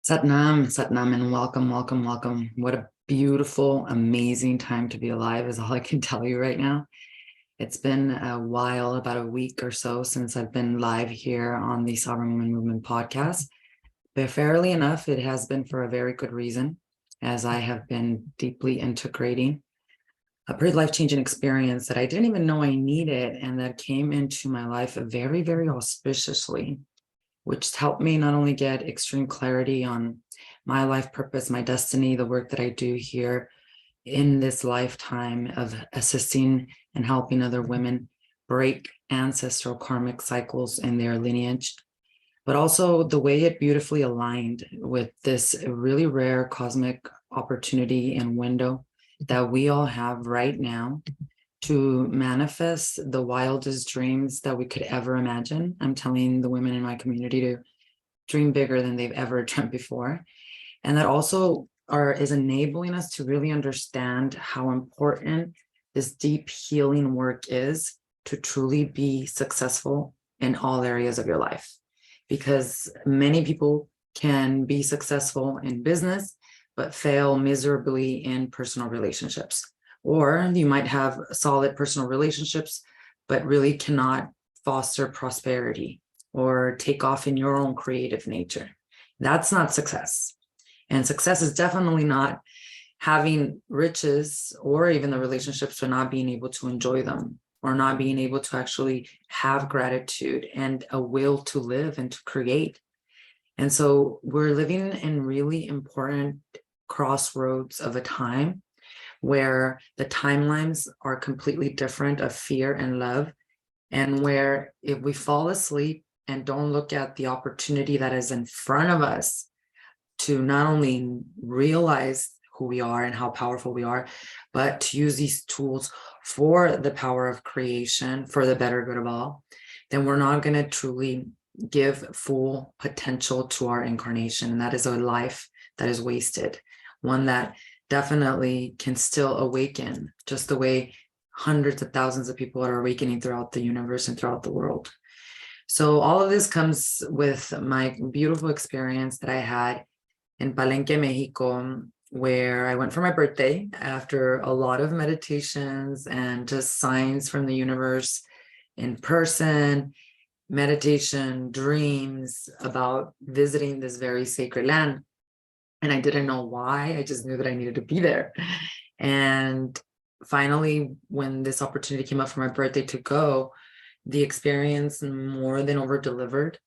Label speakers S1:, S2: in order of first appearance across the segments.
S1: Satnam, Satnam, and welcome, welcome, welcome. What a beautiful, amazing time to be alive is all I can tell you right now. It's been a while, about a week or so, since I've been live here on the Sovereign Women Movement podcast. But fairly enough, it has been for a very good reason, as I have been deeply integrating a pretty life-changing experience that I didn't even know I needed, and that came into my life very, very auspiciously, which helped me not only get extreme clarity on my life purpose, my destiny, the work that I do here in this lifetime of assisting and helping other women break ancestral karmic cycles in their lineage, but also the way it beautifully aligned with this really rare cosmic opportunity and window that we all have right now to manifest the wildest dreams that we could ever imagine. I'm telling the women in my community to dream bigger than they've ever dreamt before. And that also is enabling us to really understand how important this deep healing work is to truly be successful in all areas of your life. Because many people can be successful in business, but fail miserably in personal relationships. Or you might have solid personal relationships, but really cannot foster prosperity or take off in your own creative nature. That's not success. And success is definitely not having riches or even the relationships, but not being able to enjoy them, or not being able to actually have gratitude and a will to live and to create. And so we're living in really important crossroads of a time where the timelines are completely different of fear and love, and where if we fall asleep and don't look at the opportunity that is in front of us to not only realize who we are and how powerful we are, but to use these tools for the power of creation, for the better good of all, then we're not going to truly give full potential to our incarnation. And that is a life that is wasted, one that definitely can still awaken, just the way hundreds of thousands of people are awakening throughout the universe and throughout the world. So all of this comes with my beautiful experience that I had in Palenque, Mexico, where I went for my birthday after a lot of meditations and just signs from the universe in person, meditation, dreams about visiting this very sacred land. And I didn't know why. I just knew that I needed to be there. And finally, when this opportunity came up for my birthday to go, the experience more than over delivered.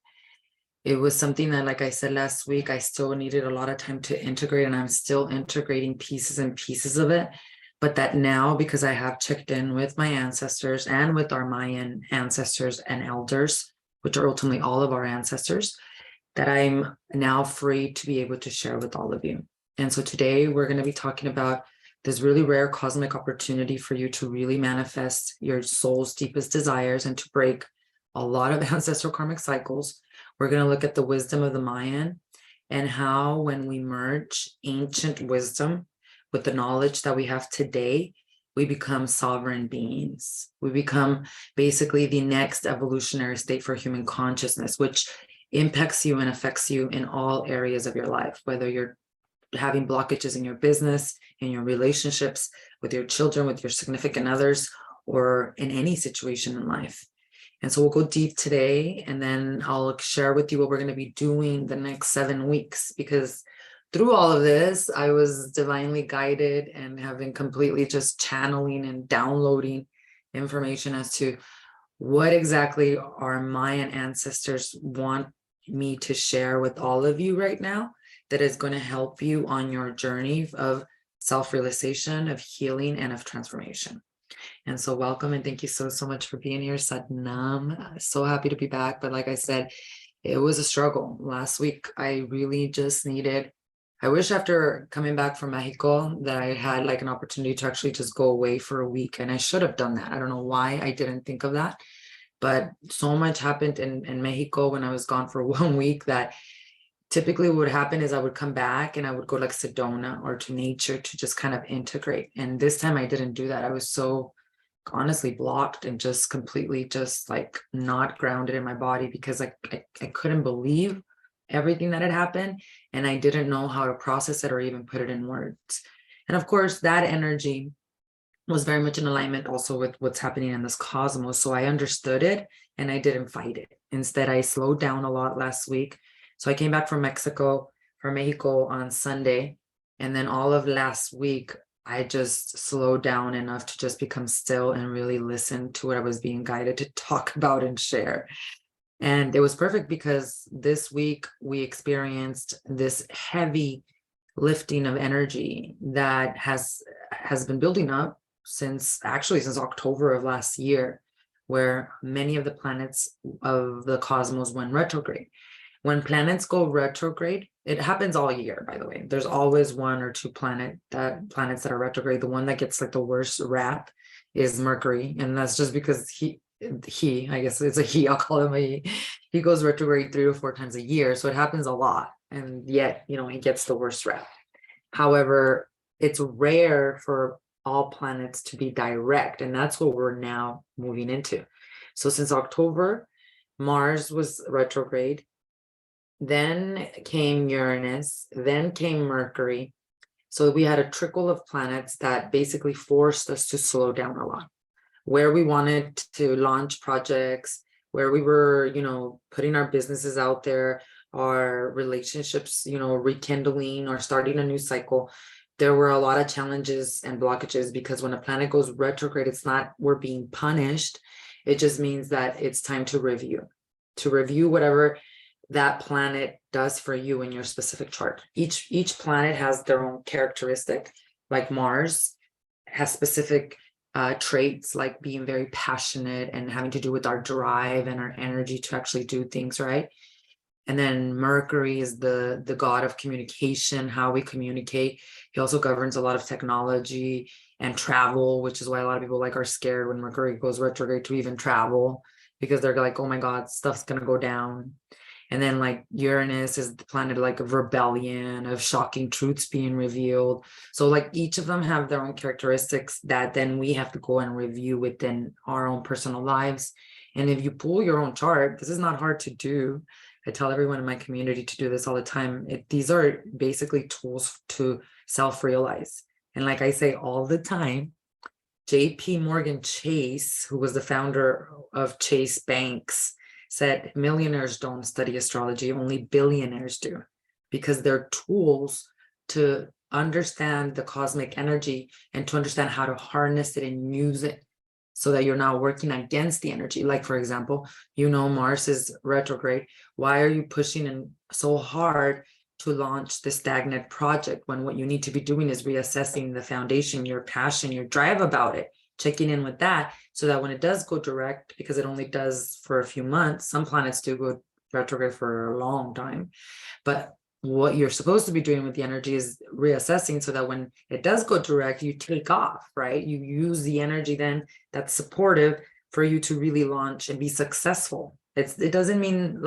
S1: It was something that, like I said last week, I still needed a lot of time to integrate, and I'm still integrating pieces and pieces of it. But that now, because I have checked in with my ancestors and with our Mayan ancestors and elders, which are ultimately all of our ancestors, that I'm now free to be able to share with all of you. And so today we're going to be talking about this really rare cosmic opportunity for you to really manifest your soul's deepest desires and to break a lot of ancestral karmic cycles. We're going to look at the wisdom of the Mayan and how, when we merge ancient wisdom with the knowledge that we have today, we become sovereign beings. We become basically the next evolutionary state for human consciousness, which impacts you and affects you in all areas of your life, whether you're having blockages in your business, in your relationships, with your children, with your significant others, or in any situation in life. And so we'll go deep today, and then I'll share with you what we're going to be doing the next 7 weeks, because through all of this, I was divinely guided and have been completely just channeling and downloading information as to what exactly our Mayan ancestors want me to share with all of you right now that is going to help you on your journey of self-realization, of healing, and of transformation. And so welcome, and thank you so much for being here, Satnam. So happy to be back. But like I said, it was a struggle. Last week, I really just needed, I wish after coming back from Mexico that I had like an opportunity to actually just go away for a week. And I should have done that. I don't know why I didn't think of that. But so much happened in Mexico when I was gone for 1 week that typically what would happen is I would come back and I would go like Sedona or to nature to just kind of integrate. And this time I didn't do that. I was so honestly blocked and just completely just like not grounded in my body, because I couldn't believe everything that had happened. and I didn't know how to process it or even put it in words. And of course, that energy was very much in alignment also with what's happening in this cosmos. So I understood it and I didn't fight it. Instead, I slowed down a lot last week. So I came back from Mexico on Sunday. And then all of last week, I just slowed down enough to just become still and really listen to what I was being guided to talk about and share. And it was perfect because this week we experienced this heavy lifting of energy that has been building up since October of last year, where many of the planets of the cosmos went retrograde. When planets go retrograde, it happens all year, by the way. There's always one or two planets that are retrograde. The one that gets like the worst rap is Mercury, and that's just because I guess it's a he, I'll call him a he goes retrograde 3 or 4 times a year. So it happens a lot. And yet, he gets the worst rap. However, it's rare for all planets to be direct. And that's what we're now moving into. So since October, Mars was retrograde. Then came Uranus, then came Mercury. So we had a trickle of planets that basically forced us to slow down a lot. Where we wanted to launch projects, where we were, putting our businesses out there, our relationships, rekindling or starting a new cycle, there were a lot of challenges and blockages, because when a planet goes retrograde, it's not we're being punished. It just means that it's time to review whatever that planet does for you in your specific chart. Each planet has their own characteristic. Like Mars has specific traits, like being very passionate and having to do with our drive and our energy to actually do things right. And then Mercury is the god of communication, how we communicate. He also governs a lot of technology and travel, which is why a lot of people are scared when Mercury goes retrograde to even travel, because they're like, oh my God, stuff's gonna go down. And then Uranus is the planet of rebellion, of shocking truths being revealed. So each of them have their own characteristics that then we have to go and review within our own personal lives. And if you pull your own chart, this is not hard to do. I tell everyone in my community to do this all the time. These are basically tools to self-realize. And like I say all the time, J.P. Morgan Chase, who was the founder of Chase Banks, said millionaires don't study astrology, only billionaires do, because they're tools to understand the cosmic energy and to understand how to harness it and use it so that you're not working against the energy. Like, for example, Mars is retrograde. Why are you pushing in so hard to launch the stagnant project when what you need to be doing is reassessing the foundation, your passion, your drive about it, checking in with that, so that when it does go direct, because it only does for a few months, some planets do go retrograde for a long time, but what you're supposed to be doing with the energy is reassessing, so that when it does go direct, you take off, right? You use the energy then that's supportive for you to really launch and be successful. It doesn't mean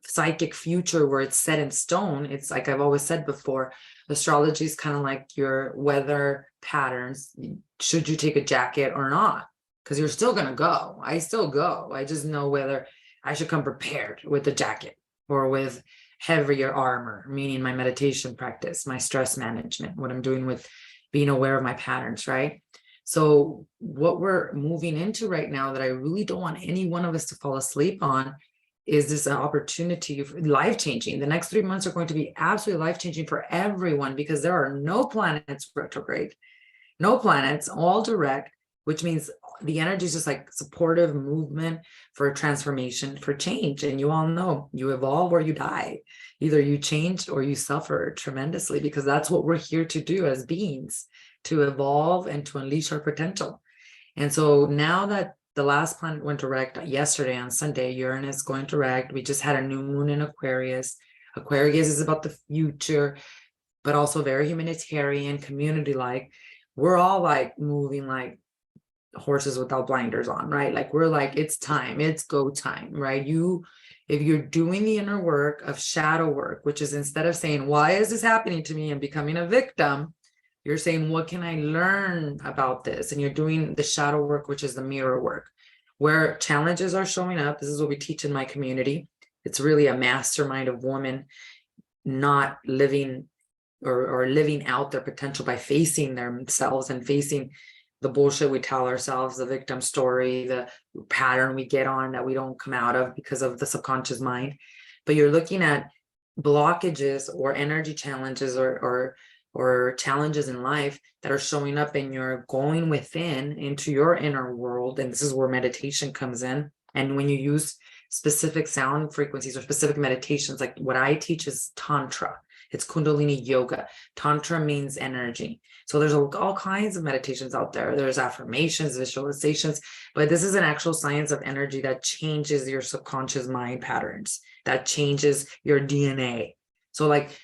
S1: psychic future where it's set in stone. It's like I've always said before, astrology is kind of like your weather patterns. Should you take a jacket or not? Because you're still going to go. I still go. I just know whether I should come prepared with a jacket or with heavier armor, meaning my meditation practice, my stress management, what I'm doing with being aware of my patterns, right? So what we're moving into right now that I really don't want any one of us to fall asleep on is this an opportunity for life-changing. The next 3 months are going to be absolutely life-changing for everyone, because there are no planets retrograde, no planets, all direct, which means the energy is just supportive movement for transformation, for change. And you all know, you evolve or you die. Either you change or you suffer tremendously, because that's what we're here to do as beings, to evolve and to unleash our potential. And so now that the last planet went direct yesterday on Sunday, Uranus going direct. We just had a new moon in Aquarius. Aquarius is about the future, but also very humanitarian, community-like. We're all moving like horses without blinders on, right? We're it's time, it's go time, right? If you're doing the inner work of shadow work, which is instead of saying, why is this happening to me and becoming a victim, you're saying, what can I learn about this? And you're doing the shadow work, which is the mirror work, where challenges are showing up. This is what we teach in my community. It's really a mastermind of women. not living or living out their potential by facing themselves and facing the bullshit we tell ourselves, the victim story, the pattern we get on that we don't come out of because of the subconscious mind. But you're looking at blockages or energy challenges or challenges in life that are showing up, and you're going within into your inner world. And this is where meditation comes in. And when you use specific sound frequencies or specific meditations, like what I teach is Tantra. It's Kundalini yoga. Tantra means energy. So there's all kinds of meditations out there. There's affirmations, visualizations, but this is an actual science of energy that changes your subconscious mind patterns, that changes your DNA. So like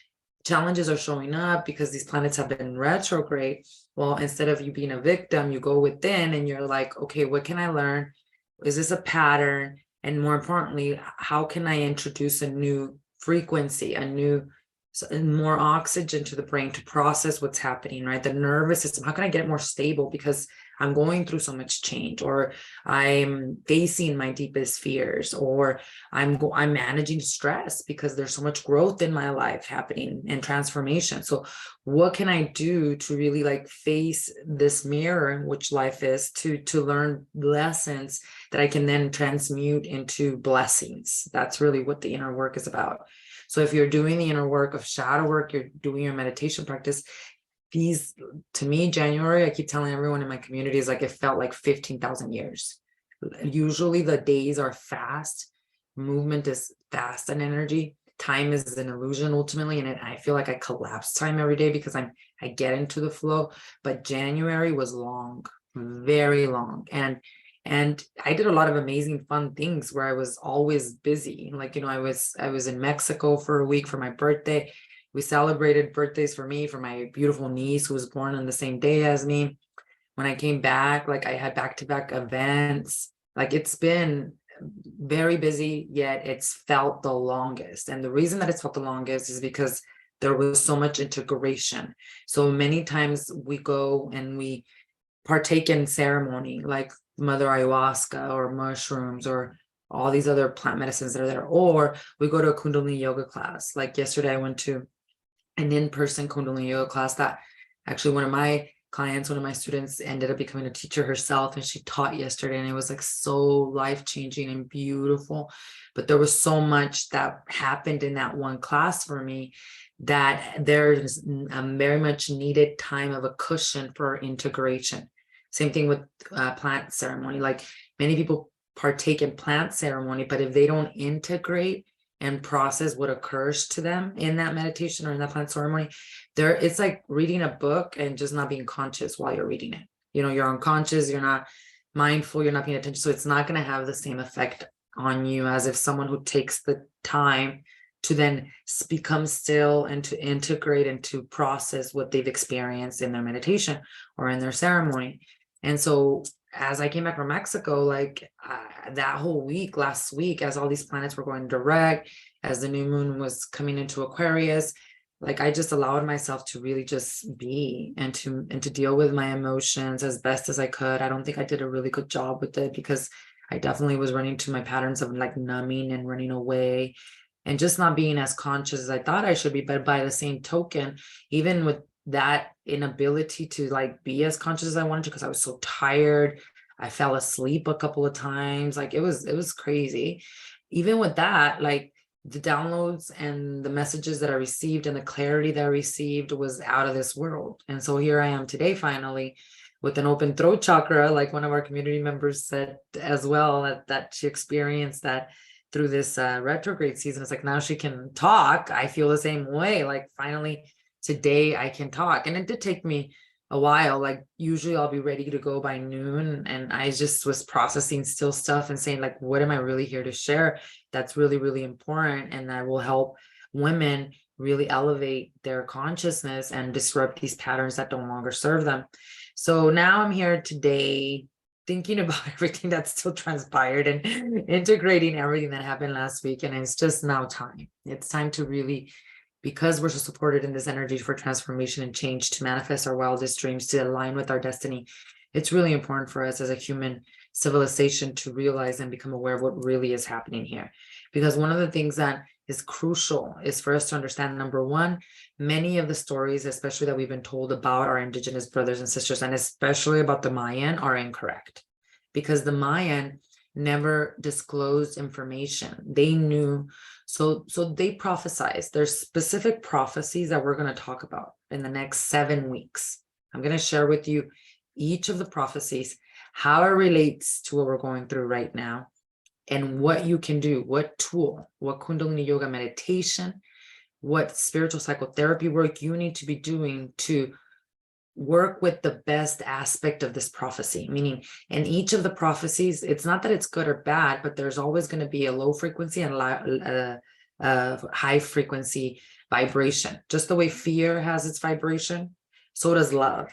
S1: challenges are showing up because these planets have been retrograde. Well, instead of you being a victim, you go within and you're like, okay, what can I learn? Is this a pattern? And more importantly, how can I introduce a new frequency, more oxygen to the brain to process what's happening, right? The nervous system, how can I get it more stable because I'm going through so much change, or I'm facing my deepest fears, or I'm managing stress because there's so much growth in my life happening and transformation. So what can I do to really like face this mirror in which life is, to learn lessons that I can then transmute into blessings? That's really what the inner work is about. So if you're doing the inner work of shadow work, you're doing your meditation practice, these, to me, January, I keep telling everyone in my community, is like, it felt like 15,000 years. Usually the days are fast. Movement is fast in energy. Time is an illusion ultimately. And I feel like I collapse time every day because I get into the flow. But January was long, very long. And I did a lot of amazing, fun things where I was always busy. Like, I was in Mexico for a week for my birthday. We celebrated birthdays for me, for my beautiful niece who was born on the same day as me. When I came back, like I had back-to-back events. Like it's been very busy, yet it's felt the longest. And the reason that it's felt the longest is because there was so much integration. So many times we go and we partake in ceremony, like Mother Ayahuasca or mushrooms or all these other plant medicines that are there, or we go to a Kundalini yoga class. Like yesterday I went to an in-person Kundalini yoga class that actually one of my students ended up becoming a teacher herself, and she taught yesterday, and it was like so life-changing and beautiful. But there was so much that happened in that one class for me that there's a very much needed time of a cushion for integration. Same thing with plant ceremony. Like many people partake in plant ceremony, but if they don't integrate and process what occurs to them in that meditation or in that plant ceremony, it's like reading a book and just not being conscious while you're reading it. You're unconscious, you're not mindful, you're not paying attention. So it's not going to have the same effect on you as if someone who takes the time to then become still and to integrate and to process what they've experienced in their meditation or in their ceremony. And so as I came back from Mexico, like that whole week, last week, as all these planets were going direct, as the new moon was coming into Aquarius, like I just allowed myself to really just be and to deal with my emotions as best as I could. I don't think I did a really good job with it because I definitely was running to my patterns of like numbing and running away and just not being as conscious as I thought I should be. But by the same token, even with that inability to like be as conscious as I wanted to, because I was so tired, I fell asleep a couple of times. Like it was crazy. Even with that, like the downloads and the messages that I received and the clarity that I received was out of this world. And so here I am today, finally, with an open throat chakra, like one of our community members said as well, that she experienced that through this retrograde season. It's like now she can talk. I feel the same way. Like finally today I can talk. And it did take me a while. Like usually I'll be ready to go by noon, and I just was processing still stuff and saying like, what am I really here to share that's really, really important and that will help women really elevate their consciousness and disrupt these patterns that no longer serve them. So now I'm here today thinking about everything that's still transpired and integrating everything that happened last week. And it's just now time. It's time to really, because we're so supported in this energy for transformation and change, to manifest our wildest dreams, to align with our destiny. It's really important for us as a human civilization to realize and become aware of what really is happening here. Because one of the things that is crucial, is for us to understand, number one, many of the stories, especially that we've been told about our indigenous brothers and sisters, and especially about the Mayan, are incorrect, because the Mayan never disclosed information. They knew, so they prophesized. There's specific prophecies that we're going to talk about in the next 7 weeks. I'm going to share with you each of the prophecies, how it relates to what we're going through right now, and what you can do, what tool, what Kundalini Yoga meditation, what spiritual psychotherapy work you need to be doing to work with the best aspect of this prophecy. Meaning, in each of the prophecies, it's not that it's good or bad, but there's always going to be a low frequency and high frequency vibration. Just the way fear has its vibration, so does love.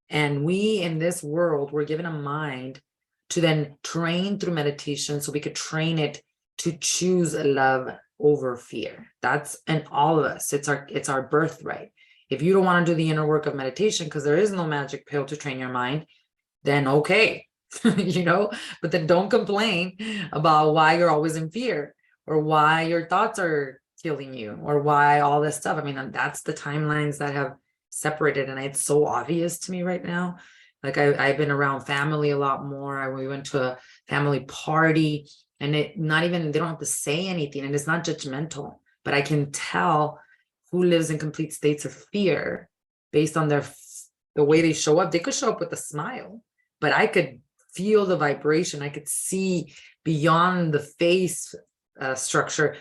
S1: And we in this world, we're given a mind to then train through meditation, so we could train it to choose love over fear. That's in all of us. It's our birthright. If you don't want to do the inner work of meditation because there is no magic pill to train your mind, then okay, but then don't complain about why you're always in fear, or why your thoughts are killing you, or why all this stuff. I mean, that's the timelines that have separated, and it's so obvious to me right now. Like I've been around family a lot more. We went to a family party, and they don't have to say anything, and it's not judgmental, but I can tell who lives in complete states of fear based on the way they show up. They could show up with a smile, but I could feel the vibration. I could see beyond the face structure.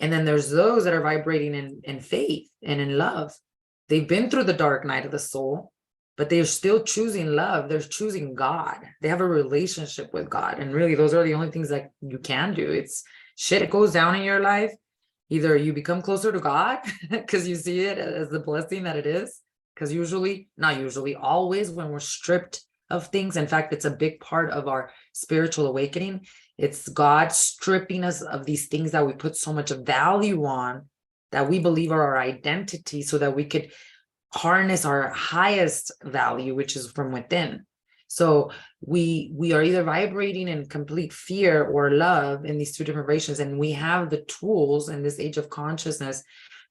S1: And then there's those that are vibrating in faith and in love. They've been through the dark night of the soul, but they're still choosing love. They're choosing God. They have a relationship with God. And really, those are the only things that you can do. It's shit, it goes down in your life. Either you become closer to God because you see it as the blessing that it is. Because always when we're stripped of things, in fact, it's a big part of our spiritual awakening. It's God stripping us of these things that we put so much value on, that we believe are our identity, so that we could harness our highest value, which is from within. So we are either vibrating in complete fear or love in these two different vibrations, and we have the tools in this age of consciousness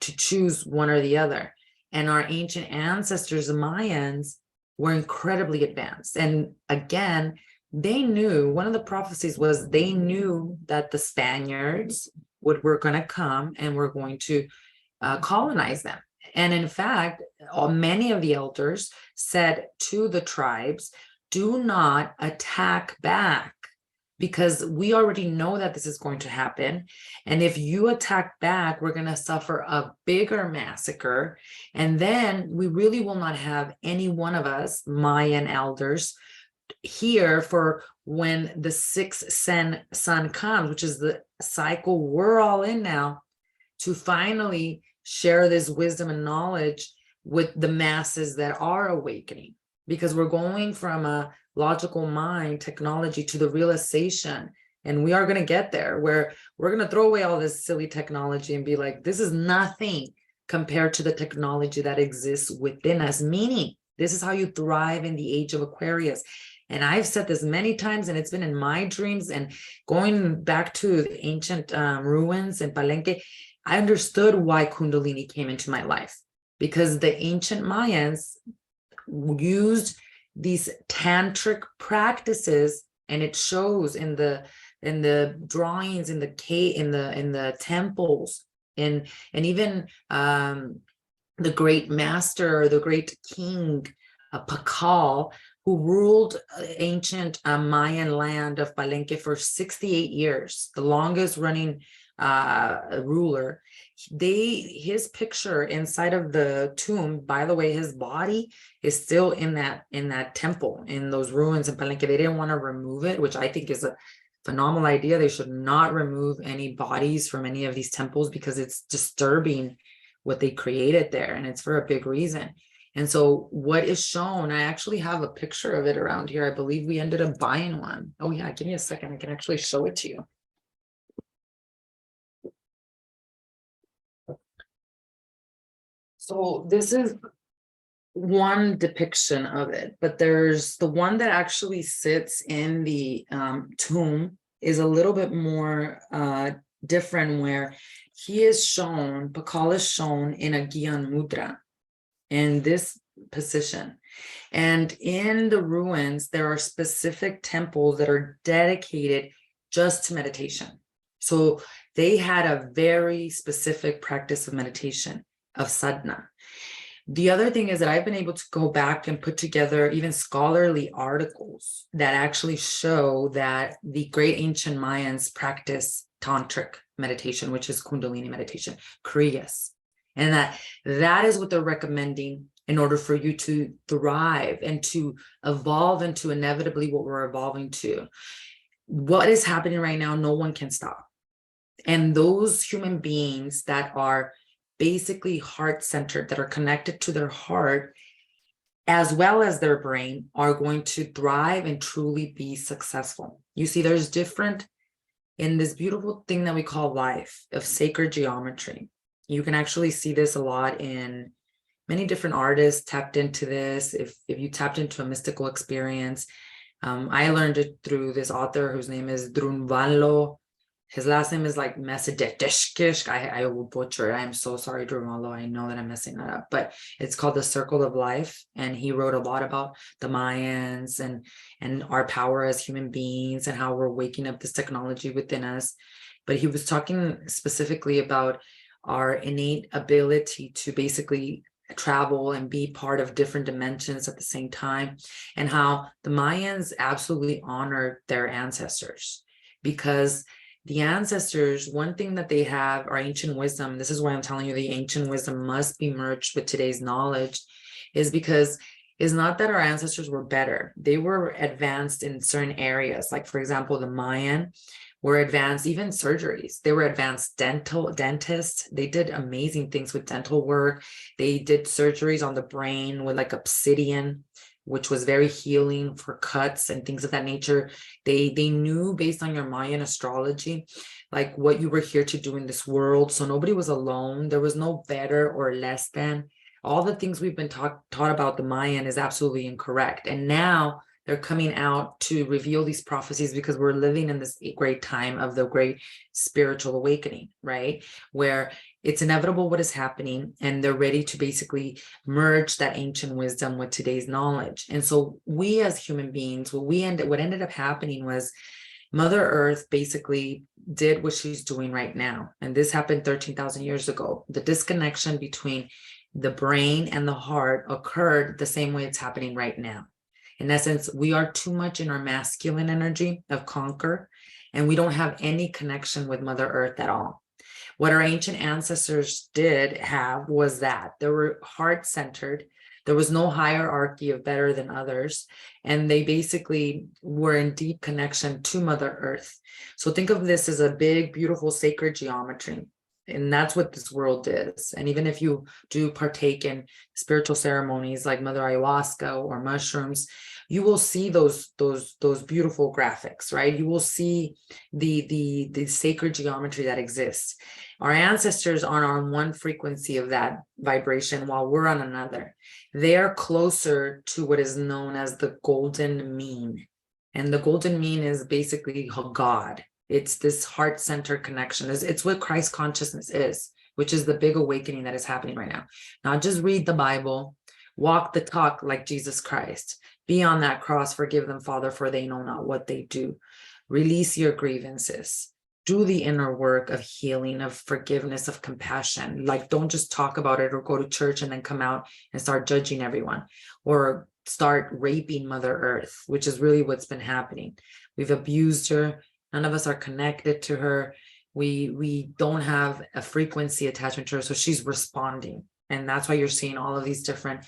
S1: to choose one or the other. And our ancient ancestors, the Mayans, were incredibly advanced. And again, they knew, one of the prophecies was, they knew that the Spaniards were going to come and were going to colonize them. And in fact, many of the elders said to the tribes, do not attack back, because we already know that this is going to happen. And if you attack back, we're going to suffer a bigger massacre. And then we really will not have any one of us, Mayan elders, here for when the sixth sun comes, which is the cycle we're all in now, to finally share this wisdom and knowledge with the masses that are awakening. Because we're going from a logical mind technology to the realization, and we are going to get there, where we're going to throw away all this silly technology and be like, this is nothing compared to the technology that exists within us. Meaning, this is how you thrive in the age of Aquarius. And I've said this many times, and it's been in my dreams, and going back to the ancient ruins in Palenque, I understood why Kundalini came into my life, because the ancient Mayans used these tantric practices, and it shows in the drawings, in the temples, and even the great master, or the great king Pakal, who ruled ancient Mayan land of Palenque for 68 years, the longest running ruler. His picture inside of the tomb, by the way, his body is still in that temple, in those ruins in Palenque. They didn't want to remove it, which I think is a phenomenal idea. They should not remove any bodies from any of these temples, because it's disturbing what they created there, and it's for a big reason. And so what is shown, I actually have a picture of it around here. I believe we ended up buying one. Oh yeah, give me a second. I can actually show it to you. So this is one depiction of it, but there's the one that actually sits in the tomb is a little bit more different, where he is shown, Pakal is shown in a Gyan Mudra in this position. And in the ruins, there are specific temples that are dedicated just to meditation. So they had a very specific practice of meditation, of sadhana. The other thing is that I've been able to go back and put together even scholarly articles that actually show that the great ancient Mayans practice tantric meditation, which is Kundalini meditation, Kriyas. And that is what they're recommending in order for you to thrive and to evolve into inevitably what we're evolving to. What is happening right now, no one can stop. And those human beings that are basically heart-centered, that are connected to their heart, as well as their brain, are going to thrive and truly be successful. You see, there's different, in this beautiful thing that we call life, of sacred geometry. You can actually see this a lot in many different artists tapped into this. If you tapped into a mystical experience, I learned it through this author whose name is Drunvalo. His last name is like Mesideshkish. I will butcher it. I am so sorry, Drunvalo. I know that I'm messing that up, but it's called The Circle of Life. And he wrote a lot about the Mayans and our power as human beings and how we're waking up this technology within us. But he was talking specifically about our innate ability to basically travel and be part of different dimensions at the same time, and how the Mayans absolutely honored their ancestors, because the ancestors, one thing that they have, our ancient wisdom, this is why I'm telling you the ancient wisdom must be merged with today's knowledge, is because it's not that our ancestors were better. They were advanced in certain areas. Like, for example, the Mayan were advanced, even surgeries. They were advanced dentists. They did amazing things with dental work. They did surgeries on the brain with like obsidian, which was very healing for cuts and things of that nature. They knew based on your Mayan astrology, like what you were here to do in this world. So nobody was alone. There was no better or less than. All the things we've been taught about the Mayan is absolutely incorrect. And now they're coming out to reveal these prophecies because we're living in this great time of the great spiritual awakening, right? Where it's inevitable what is happening, and they're ready to basically merge that ancient wisdom with today's knowledge. And so we as human beings, what ended up happening was Mother Earth basically did what she's doing right now. And this happened 13,000 years ago. The disconnection between the brain and the heart occurred the same way it's happening right now. In essence, we are too much in our masculine energy of conquer, and we don't have any connection with Mother Earth at all. What our ancient ancestors did have was that they were heart-centered. There was no hierarchy of better than others, and they basically were in deep connection to Mother Earth. So think of this as a big, beautiful, sacred geometry. And that's what this world is. And even if you do partake in spiritual ceremonies like Mother Ayahuasca or mushrooms, you will see those beautiful graphics, right? You will see the sacred geometry that exists. Our ancestors are on one frequency of that vibration while we're on another. They are closer to what is known as the golden mean. And the golden mean is basically God. It's this heart-centered connection. It's what Christ consciousness is, which is the big awakening that is happening right now. Not just read the Bible, walk the talk like Jesus Christ. Be on that cross, forgive them, Father, for they know not what they do. Release your grievances. Do the inner work of healing, of forgiveness, of compassion. Like, don't just talk about it or go to church and then come out and start judging everyone or start raping Mother Earth, which is really what's been happening. We've abused her. None of us are connected to her. We don't have a frequency attachment to her, so she's responding. And that's why you're seeing all of these different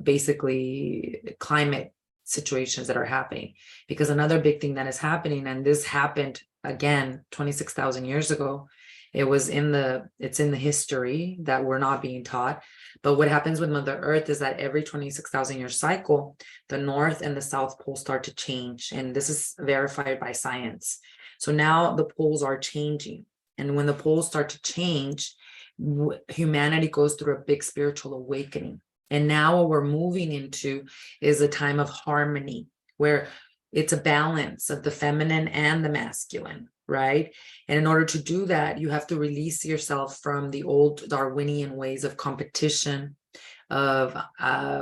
S1: basically climate situations that are happening. Because another big thing that is happening, and this happened again 26,000 years ago, it's in the history that we're not being taught. But what happens with Mother Earth is that every 26,000 year cycle, the North and the South Pole start to change. And this is verified by science. So now the poles are changing. And when the poles start to change, humanity goes through a big spiritual awakening. And now what we're moving into is a time of harmony, where it's a balance of the feminine and the masculine. right? And in order to do that, you have to release yourself from the old Darwinian ways of competition, of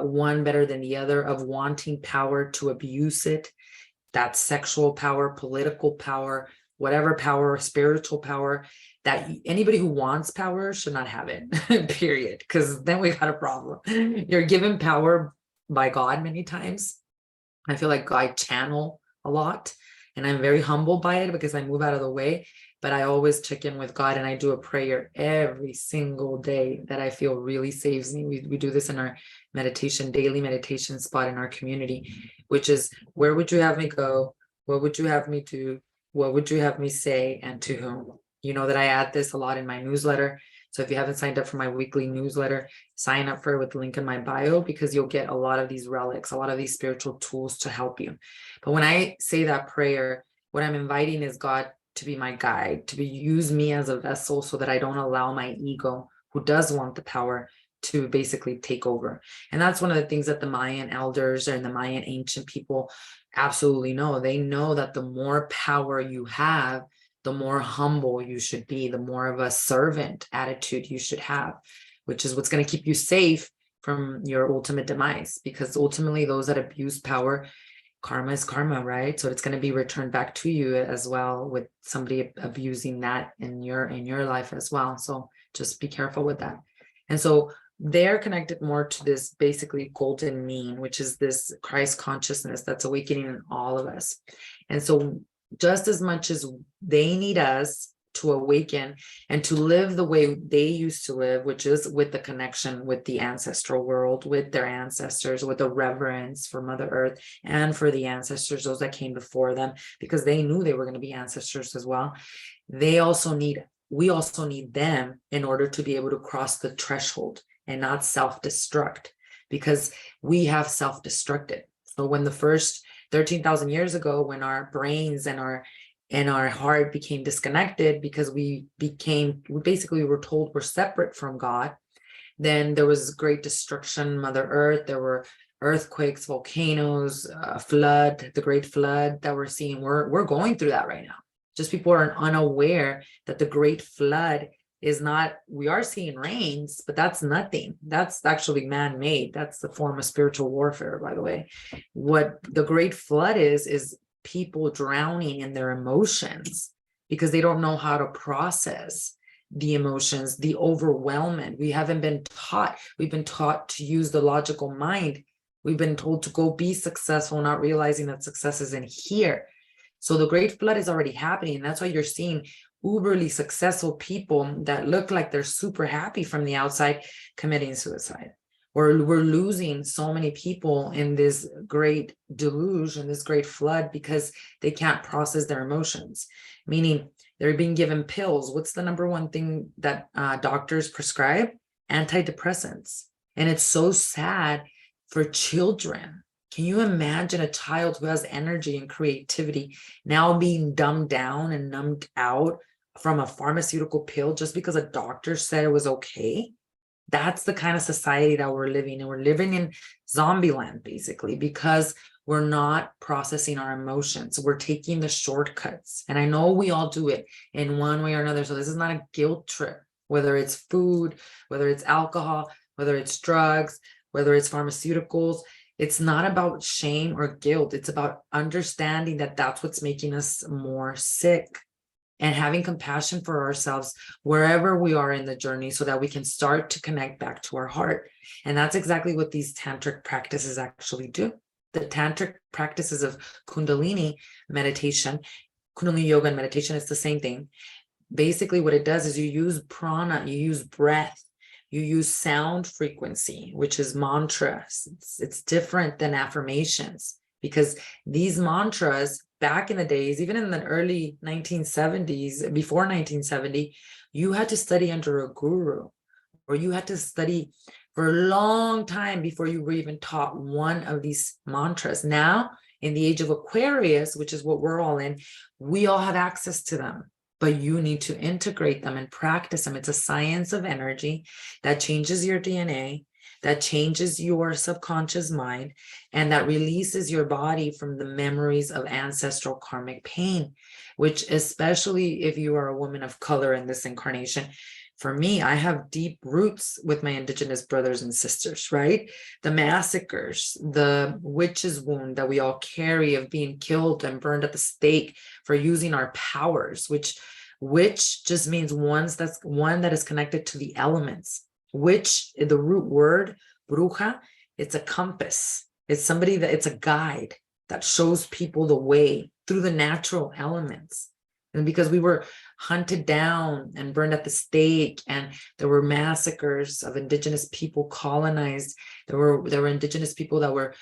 S1: one better than the other, of wanting power to abuse it. That's sexual power, political power, whatever power, spiritual power, that anybody who wants power should not have it, period. Because then we've got a problem. You're given power by God many times. I feel like I channel a lot, and I'm very humbled by it because I move out of the way. But I always check in with God, and I do a prayer every single day that I feel really saves me. We do this in our daily meditation spot in our community, which is, where would you have me go? What would you have me do? What would you have me say, and to whom? You know that I add this a lot in my newsletter. So if you haven't signed up for my weekly newsletter, sign up for it with the link in my bio, because you'll get a lot of these relics, a lot of these spiritual tools to help you. But when I say that prayer, what I'm inviting is God to be my guide, to use me as a vessel, so that I don't allow my ego, who does want the power, to basically take over. And that's one of the things that the Mayan elders and the Mayan ancient people absolutely know. They know that the more power you have, the more humble you should be, the more of a servant attitude you should have, which is what's going to keep you safe from your ultimate demise. Because ultimately, those that abuse power, karma is karma, right? So it's going to be returned back to you as well, with somebody abusing that in your life as well. So just be careful with that. And so they're connected more to this basically golden mean, which is this Christ consciousness that's awakening in all of us. And so just as much as they need us to awaken and to live the way they used to live, which is with the connection with the ancestral world, with their ancestors, with the reverence for Mother Earth and for the ancestors, those that came before them, because they knew they were going to be ancestors as well. We also need them in order to be able to cross the threshold and not self-destruct, because we have self-destructed. So when the first 13,000 years ago, when our brains and our heart became disconnected, because we basically were told we're separate from God, then there was great destruction, Mother Earth. There were earthquakes, volcanoes, flood, the great flood that we're seeing. We're going through that right now. Just people are unaware that the great flood is not, we are seeing rains, but that's nothing. That's actually man-made. That's the form of spiritual warfare, by the way. What the great flood is people drowning in their emotions because they don't know how to process the emotions, the overwhelmment. We haven't been taught. We've been taught to use the logical mind. We've been told to go be successful, not realizing that success is in here. So the great flood is already happening. And that's why you're seeing uberly successful people that look like they're super happy from the outside committing suicide. Or we're losing so many people in this great deluge and this great flood because they can't process their emotions, meaning they're being given pills. What's the number one thing that doctors prescribe? Antidepressants. And it's so sad for children. Can you imagine a child who has energy and creativity now being dumbed down and numbed out from a pharmaceutical pill just because a doctor said it was okay? That's the kind of society that we're living in. We're living in zombie land, basically, because we're not processing our emotions. We're taking the shortcuts. And I know we all do it in one way or another. So this is not a guilt trip, whether it's food, whether it's alcohol, whether it's drugs, whether it's pharmaceuticals. It's not about shame or guilt. It's about understanding that that's what's making us more sick, and having compassion for ourselves wherever we are in the journey, so that we can start to connect back to our heart. And that's exactly what these tantric practices actually do. The tantric practices of Kundalini meditation, Kundalini yoga and meditation, it's the same thing. Basically what it does is you use prana, you use breath, you use sound frequency, which is mantras. It's different than affirmations, because these mantras back in the days, even in the early 1970s, before 1970, you had to study under a guru, or you had to study for a long time before you were even taught one of these mantras. Now, in the age of Aquarius, which is what we're all in, we all have access to them, but you need to integrate them and practice them. It's a science of energy that changes your DNA. that changes your subconscious mind, and that releases your body from the memories of ancestral karmic pain, which, especially if you are a woman of color in this incarnation, for me, I have deep roots with my indigenous brothers and sisters, right? The massacres, the witch's wound that we all carry of being killed and burned at the stake for using our powers, which just means one that is connected to the elements. Witch, the root word, bruja, it's a compass. It's somebody it's a guide that shows people the way through the natural elements. And because we were hunted down and burned at the stake, and there were massacres of indigenous people colonized, there were indigenous people that were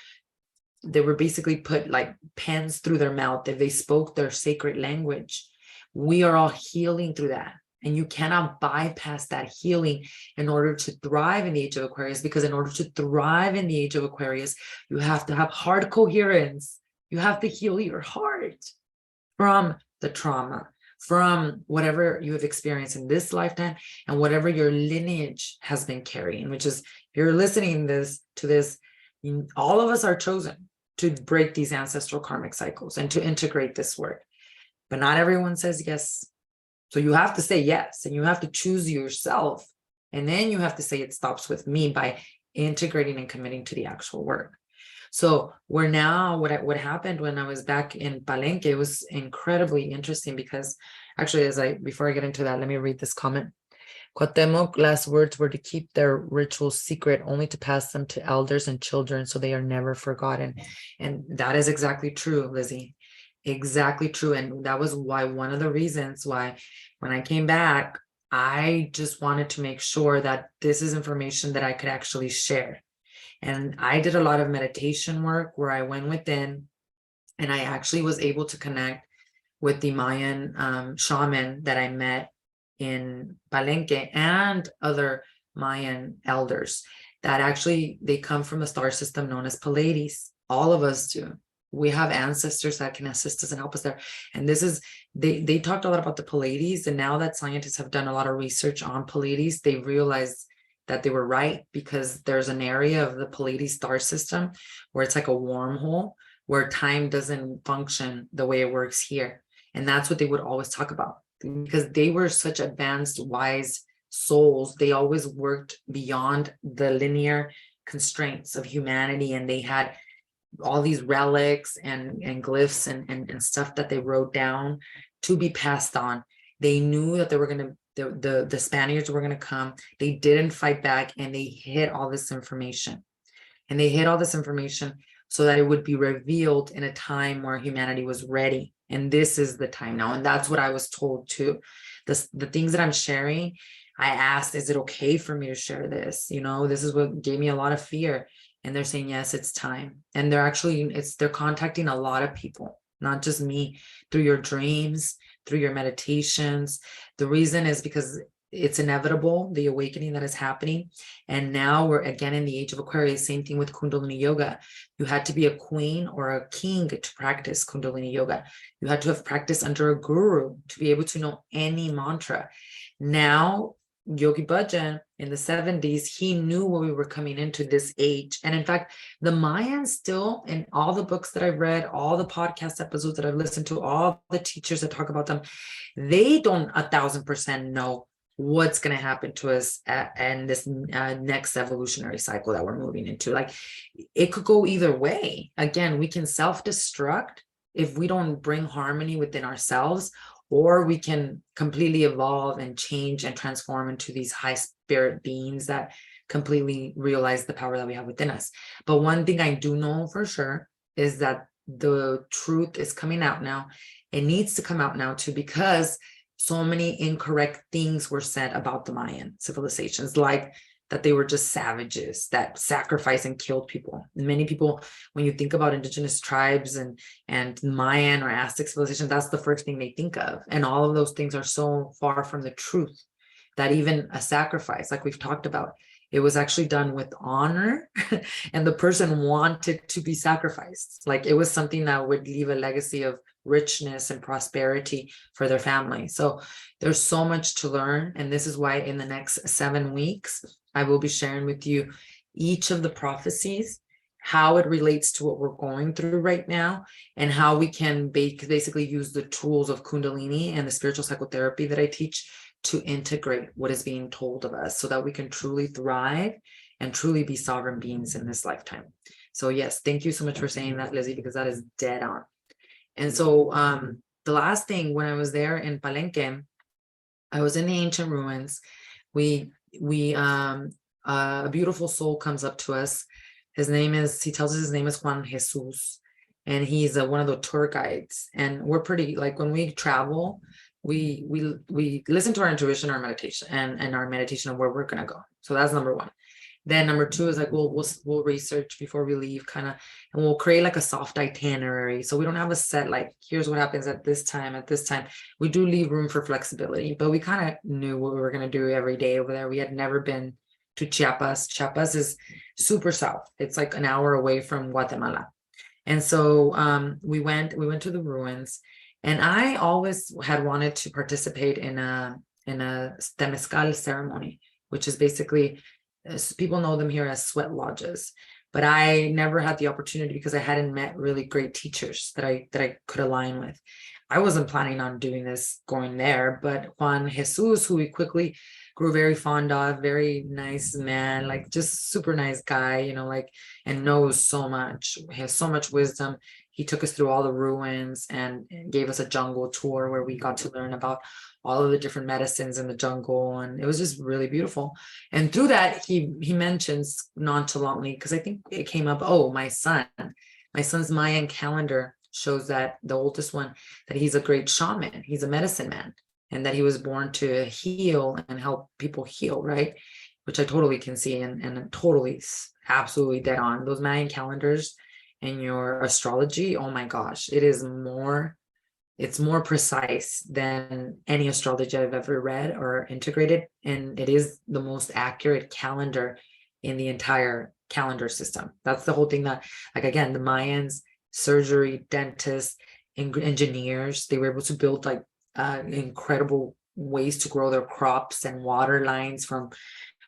S1: basically put like pens through their mouth if they spoke their sacred language. We are all healing through that. And you cannot bypass that healing in order to thrive in the age of Aquarius, because in order to thrive in the age of Aquarius, you have to have heart coherence. You have to heal your heart from the trauma, from whatever you have experienced in this lifetime and whatever your lineage has been carrying, which is, if you're listening to this, all of us are chosen to break these ancestral karmic cycles and to integrate this work. But not everyone says yes. So you have to say yes, and you have to choose yourself. And then you have to say it stops with me by integrating and committing to the actual work. So we're now, what happened when I was back in Palenque, it was incredibly interesting, because actually, before I get into that, let me read this comment. Cuauhtemoc last words were to keep their rituals secret, only to pass them to elders and children so they are never forgotten. And that is exactly true, Lizzie. Exactly true. And that was why, one of the reasons why, when I came back, I just wanted to make sure that this is information that I could actually share. And I did a lot of meditation work where I went within, and I actually was able to connect with the Mayan shaman that I met in Palenque, and other Mayan elders that actually, they come from a star system known as Pleiades. All of us do. We have ancestors that can assist us and help us there. And this is, they talked a lot about the Pleiades, and now that scientists have done a lot of research on Pleiades, they realized that they were right, because there's an area of the Pleiades star system where it's like a wormhole, where time doesn't function the way it works here. And that's what they would always talk about, because they were such advanced, wise souls. They always worked beyond the linear constraints of humanity, and they had all these relics and glyphs and stuff that they wrote down to be passed on. They knew that they were going to, the Spaniards were going to come. They didn't fight back, and they hid all this information. And they hid all this information so that it would be revealed in a time where humanity was ready. And this is the time now. And that's what I was told too. The things that I'm sharing, I asked, is it okay for me to share this? This is what gave me a lot of fear. And they're saying, yes, it's time. And they're contacting a lot of people, not just me, through your dreams, through your meditations. The reason is because it's inevitable, the awakening that is happening. And now we're again in the age of Aquarius. Same thing with Kundalini yoga. You had to be a queen or a king to practice Kundalini yoga. You had to have practiced under a guru to be able to know any mantra. Now, Yogi Bhajan in the 70s, he knew what we were coming into this age. And in fact, the Mayans still, in all the books that I've read, all the podcast episodes that I've listened to, all the teachers that talk about them, they don't 1,000% know what's going to happen to us and this next evolutionary cycle that we're moving into. Like, it could go either way. Again, we can self-destruct if we don't bring harmony within ourselves, or we can completely evolve and change and transform into these high spirit beings that completely realize the power that we have within us. But one thing I do know for sure is that the truth is coming out now. It needs to come out now too, because so many incorrect things were said about the Mayan civilizations, like that they were just savages that sacrificed and killed people. And many people, when you think about indigenous tribes and Mayan or Aztec civilization, that's the first thing they think of. And all of those things are so far from the truth that even a sacrifice, like we've talked about, it was actually done with honor and the person wanted to be sacrificed. Like, it was something that would leave a legacy of richness and prosperity for their family. So there's so much to learn. And this is why in the next 7 weeks, I will be sharing with you each of the prophecies, how it relates to what we're going through right now, and how we can basically use the tools of Kundalini and the spiritual psychotherapy that I teach to integrate what is being told of us so that we can truly thrive and truly be sovereign beings in this lifetime. So yes, thank you so much for saying that, Lizzie, because that is dead on. And so the last thing, when I was there in Palenque, I was in the ancient ruins. A beautiful soul comes up to us. He tells us his name is Juan Jesus, and he's one of the tour guides. And we're pretty, like, when we travel, we listen to our intuition, our meditation, and our meditation of where we're gonna go. So that's number one. Then number two is like we'll research before we leave, kind of, and we'll create like a soft itinerary. So we don't have a set, like, here's what happens at this time, at this time. We do leave room for flexibility, but we kind of knew what we were going to do every day over there. We had never been to Chiapas. Chiapas is super south. It's like an hour away from Guatemala. And so we went to the ruins, and I always had wanted to participate in a Temazcal ceremony, which is basically, people know them here as sweat lodges, but I never had the opportunity because I hadn't met really great teachers that I could align with. I wasn't planning on doing this, going there, but Juan Jesus, who we quickly grew very fond of, very nice man, like just super nice guy, you know, like, and knows so much, has so much wisdom. He took us through all the ruins and gave us a jungle tour where we got to learn about all of the different medicines in the jungle, and it was just really beautiful. And through that, he mentions nonchalantly, because I think it came up, oh, my son's Mayan calendar shows that the oldest one, that he's a great shaman, he's a medicine man, and that he was born to heal and help people heal, right? Which I totally can see, and totally, absolutely dead on. Those Mayan calendars and your astrology, oh my gosh, it's more precise than any astrology I've ever read or integrated. And it is the most accurate calendar in the entire calendar system. That's the whole thing, that, like, again, the Mayans, surgery, dentists, engineers, they were able to build like incredible ways to grow their crops and water lines from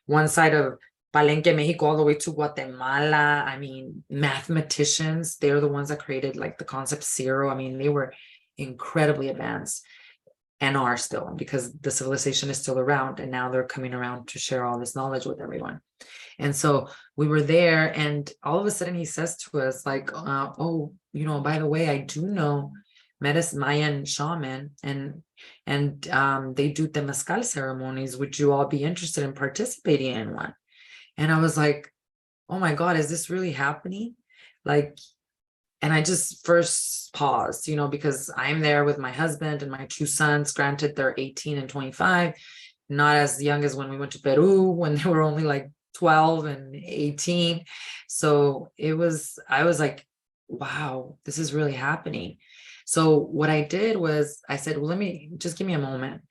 S1: one side of Palenque, Mexico, all the way to Guatemala. I mean, mathematicians, they're the ones that created like the concept zero. I mean, they were incredibly advanced, and are still, because the civilization is still around, and now they're coming around to share all this knowledge with everyone. And so we were there, and all of a sudden he says to us, like, oh, you know, by the way, I do know Mayan shaman, and they do Temazcal ceremonies. Would you all be interested in participating in one? And I was like, oh my God, is this really happening? Like, and I just first paused, you know, because I'm there with my husband and my two sons. Granted, they're 18 and 25, not as young as when we went to Peru, when they were only like 12 and 18. So I was like, wow, this is really happening. So what I did was I said, well, give me a moment.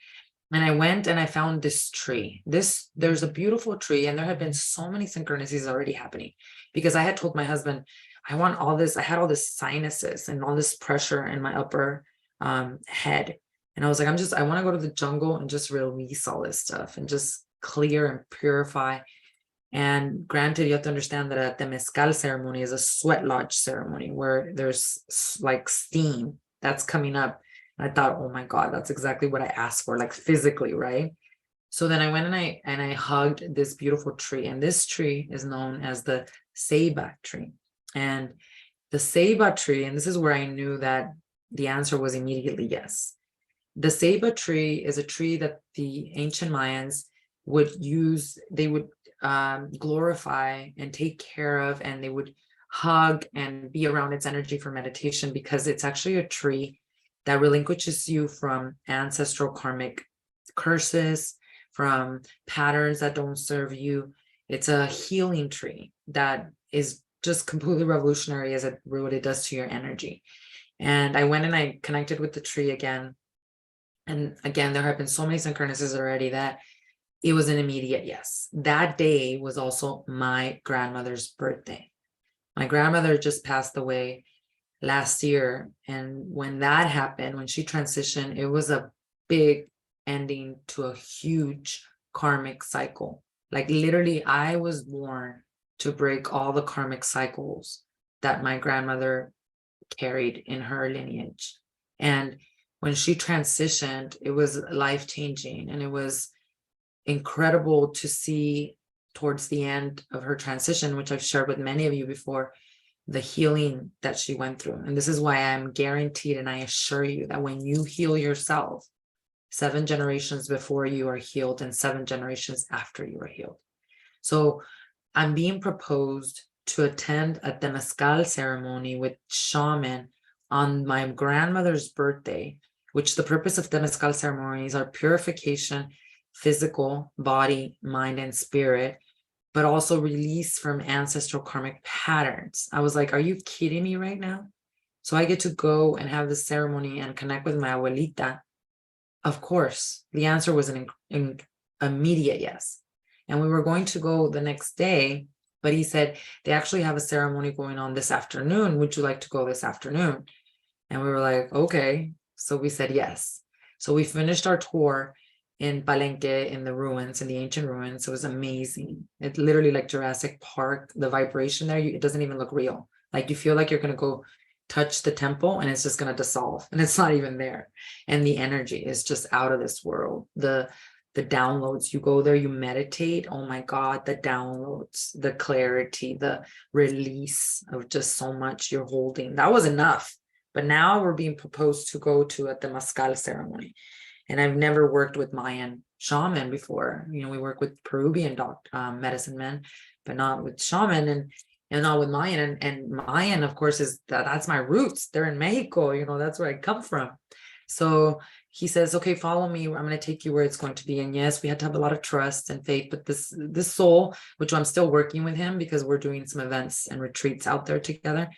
S1: And I went and I found this tree. There's a beautiful tree, and there had been so many synchronicities already happening, because I had told my husband, I want all this. I had all this sinuses and all this pressure in my upper head. And I was like, I want to go to the jungle and just release all this stuff and just clear and purify. And granted, you have to understand that a Temazcal ceremony is a sweat lodge ceremony where there's like steam that's coming up. And I thought, oh my God, that's exactly what I asked for, like physically, right? So then I went and I hugged this beautiful tree. And this tree is known as the ceiba tree. And the ceiba tree, and this is where I knew that the answer was immediately yes. The ceiba tree is a tree that the ancient Mayans would use. They would glorify and take care of, and they would hug and be around its energy for meditation, because it's actually a tree that relinquishes you from ancestral karmic curses, from patterns that don't serve you. It's a healing tree that is just completely revolutionary as what it does to your energy. And I went and I connected with the tree again. And again, there have been so many synchronicities already that it was an immediate yes. That day was also my grandmother's birthday. My grandmother just passed away last year. And when that happened, when she transitioned, it was a big ending to a huge karmic cycle. Like literally, I was born to break all the karmic cycles that my grandmother carried in her lineage. And when she transitioned, it was life-changing, and it was incredible to see towards the end of her transition, which I've shared with many of you before, the healing that she went through. And this is why I'm guaranteed, and I assure you, that when you heal yourself, 7 generations before you are healed and 7 generations after you are healed. So I'm being proposed to attend a Temazcal ceremony with shaman on my grandmother's birthday, which the purpose of Temazcal ceremonies are purification, physical, body, mind, and spirit, but also release from ancestral karmic patterns. I was like, are you kidding me right now? So I get to go and have this ceremony and connect with my abuelita. Of course, the answer was an immediate yes. And we were going to go the next day, but he said, they actually have a ceremony going on this afternoon. Would you like to go this afternoon? And we were like, okay. So we said yes. So we finished our tour in Palenque, in the ruins, in the ancient ruins. It was amazing. It literally, like Jurassic Park, the vibration there, it doesn't even look real. Like you feel like you're going to go touch the temple and it's just going to dissolve, and it's not even there. And the energy is just out of this world. The downloads, you go there, you meditate, oh my God, the downloads, the clarity, the release of just so much you're holding. That was enough. But now we're being proposed to go to a Temazcal ceremony. And I've never worked with Mayan shaman before. You know, we work with Peruvian medicine men, but not with shaman, and not with Mayan. And Mayan, of course, is that's my roots. They're in Mexico, you know, that's where I come from. So he says, okay, follow me. I'm going to take you where it's going to be. And yes, we had to have a lot of trust and faith, but this soul, which I'm still working with him because we're doing some events and retreats out there together.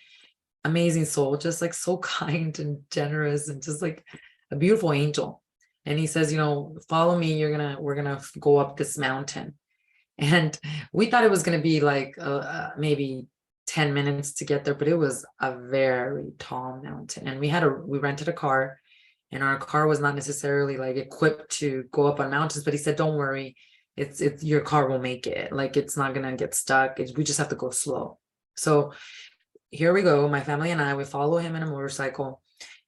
S1: Amazing soul, just like so kind and generous and just like a beautiful angel. And he says, you know, follow me. We're going to go up this mountain. And we thought it was going to be like maybe 10 minutes to get there, but it was a very tall mountain. And we rented a car, and our car was not necessarily like equipped to go up on mountains, but he said, don't worry, it's your car will make it. Like, it's not going to get stuck. We just have to go slow. So here we go. My family and I, we follow him in a motorcycle,